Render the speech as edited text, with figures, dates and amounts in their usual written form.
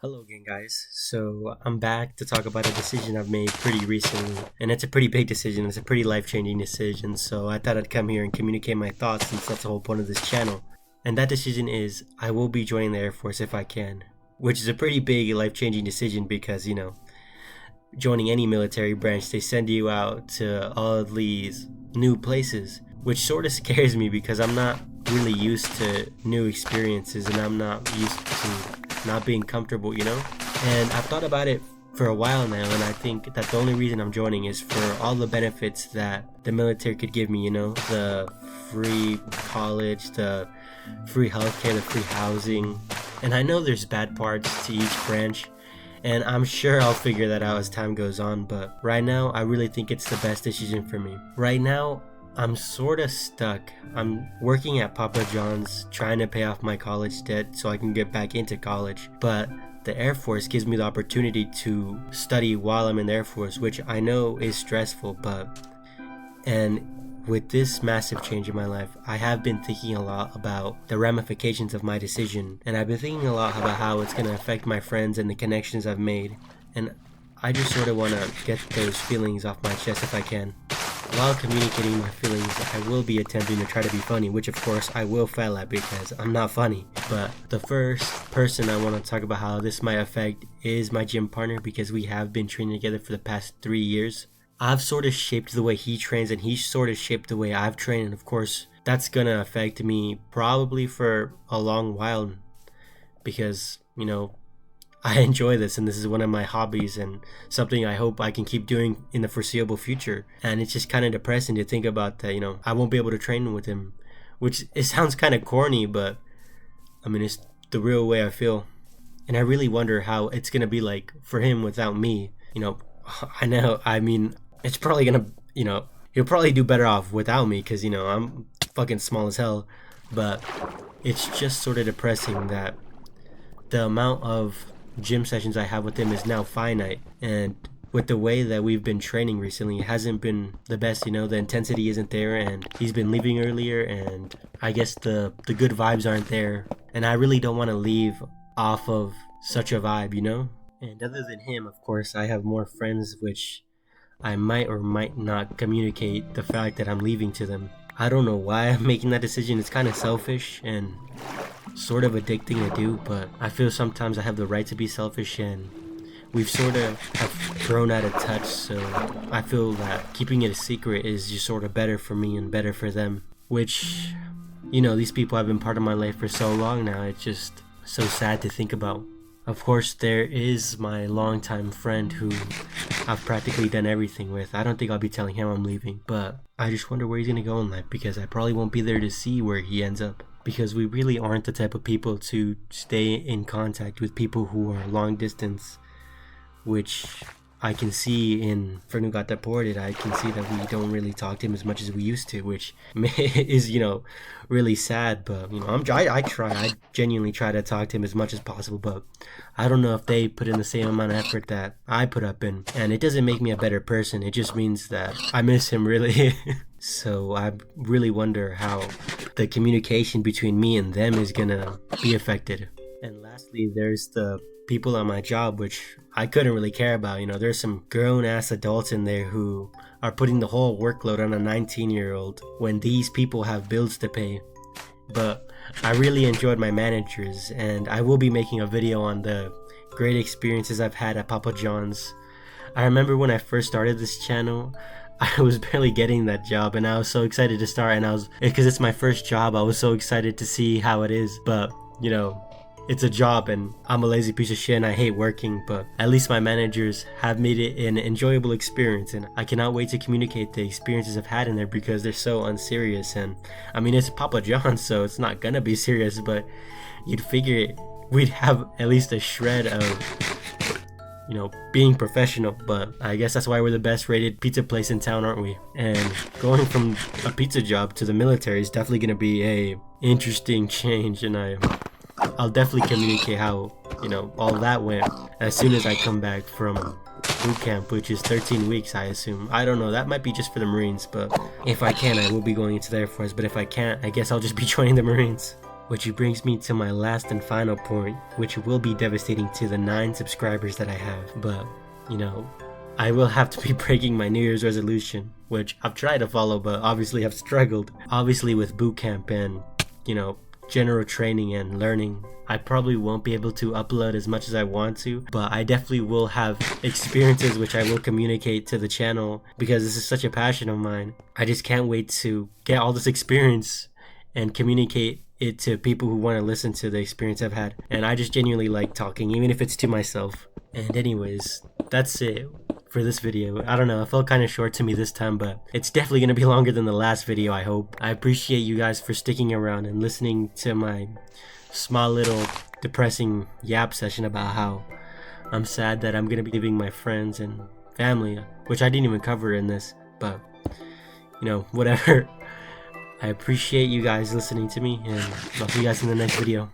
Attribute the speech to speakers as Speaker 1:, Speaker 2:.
Speaker 1: Hello again, guys. So I'm back to talk about a decision I've made pretty recently, and it's a pretty big decision. It's a pretty life-changing decision. So I thought I'd come here and communicate my thoughts, since that's the whole point of this channel. And that decision is I will be joining the Air Force if I can, which is a pretty big life-changing decision because joining any military branch, they send you out to all these new places, which sort of scares me because I'm not really used to new experiences and I'm not used to not being comfortable. And I've thought about it for a while now, and I think that the only reason I'm joining is for all the benefits that the military could give me, the free college, the free healthcare, the free housing. And I know there's bad parts to each branch, and I'm sure I'll figure that out as time goes on, but right now I really think it's the best decision for me. Right now I'm sort of stuck. I'm working at Papa John's trying to pay off my college debt so I can get back into college, but the Air Force gives me the opportunity to study while I'm in the Air Force, which I know is stressful, and with this massive change in my life, I have been thinking a lot about the ramifications of my decision, and I've been thinking a lot about how it's going to affect my friends and the connections I've made, and I just sort of want to get those feelings off my chest if I can. While communicating my feelings, I will be attempting to try to be funny, which of course I will fail at because I'm not funny. But the first person I want to talk about how this might affect is my gym partner, because we have been training together for the past 3 years. I've sort of shaped the way he trains and he's sort of shaped the way I've trained, and of course that's gonna affect me probably for a long while because, I enjoy this and this is one of my hobbies and something I hope I can keep doing in the foreseeable future. And it's just kind of depressing to think about that, I won't be able to train with him, which it sounds kind of corny, but I mean, it's the real way I feel. And I really wonder how it's going to be like for him without me. I know, I mean, it's probably going to, he'll probably do better off without me because, I'm fucking small as hell. But it's just sort of depressing that the amount of gym sessions I have with him is now finite, and with the way that we've been training recently, it hasn't been the best. The intensity isn't there, and he's been leaving earlier, and I guess the good vibes aren't there, and I really don't want to leave off of such a vibe. And other than him, of course, I have more friends which I might or might not communicate the fact that I'm leaving to them. I don't know why I'm making that decision. It's kind of selfish and sort of addicting to do, but I feel sometimes I have the right to be selfish, and we've sort of have grown out of touch, so I feel that keeping it a secret is just sort of better for me and better for them, which, these people have been part of my life for so long now. It's just so sad to think about. Of course, there is my longtime friend who I've practically done everything with. I don't think I'll be telling him I'm leaving, but I just wonder where he's gonna go in life because I probably won't be there to see where he ends up. Because we really aren't the type of people to stay in contact with people who are long distance, which I can see in friend who got deported. I can see that we don't really talk to him as much as we used to, which is really sad. But I genuinely try to talk to him as much as possible, but I don't know if they put in the same amount of effort that I put up in, and it doesn't make me a better person. It just means that I miss him really. So I really wonder how the communication between me and them is gonna be affected. And lastly, there's the people on my job, which I couldn't really care about. There's some grown ass adults in there who are putting the whole workload on a 19-year-old when these people have bills to pay. But I really enjoyed my managers, and I will be making a video on the great experiences I've had at Papa John's. I remember when I first started this channel, I was barely getting that job, and I was so excited to start, and because it's my first job, I was so excited to see how it is. But it's a job, and I'm a lazy piece of shit and I hate working, but at least my managers have made it an enjoyable experience, and I cannot wait to communicate the experiences I've had in there because they're so unserious. And I mean, it's Papa John's, so it's not gonna be serious, but you'd figure we'd have at least a shred of being professional. But I guess that's why we're the best rated pizza place in town, aren't we? And going from a pizza job to the military is definitely going to be a interesting change, and I'll definitely communicate how all that went as soon as I come back from boot camp, which is 13 weeks, I assume. I don't know, that might be just for the Marines, but if I can, I will be going into the Air Force. But if I can't, I guess I'll just be joining the Marines. Which brings me to my last and final point, which will be devastating to the 9 subscribers that I have. But, you know, I will have to be breaking my New Year's resolution, which I've tried to follow, but obviously I've struggled. Obviously with boot camp and, you know, general training and learning, I probably won't be able to upload as much as I want to, but I definitely will have experiences which I will communicate to the channel because this is such a passion of mine. I just can't wait to get all this experience and communicate it to people who want to listen to the experience I've had. And I just genuinely like talking, even if it's to myself. And anyways, that's it for this video. I don't know, it felt kind of short to me this time, but it's definitely going to be longer than the last video, I hope. I appreciate you guys for sticking around and listening to my small little depressing yap session about how I'm sad that I'm going to be leaving my friends and family, which I didn't even cover in this, but you know, whatever. I appreciate you guys listening to me, and I'll see you guys in the next video.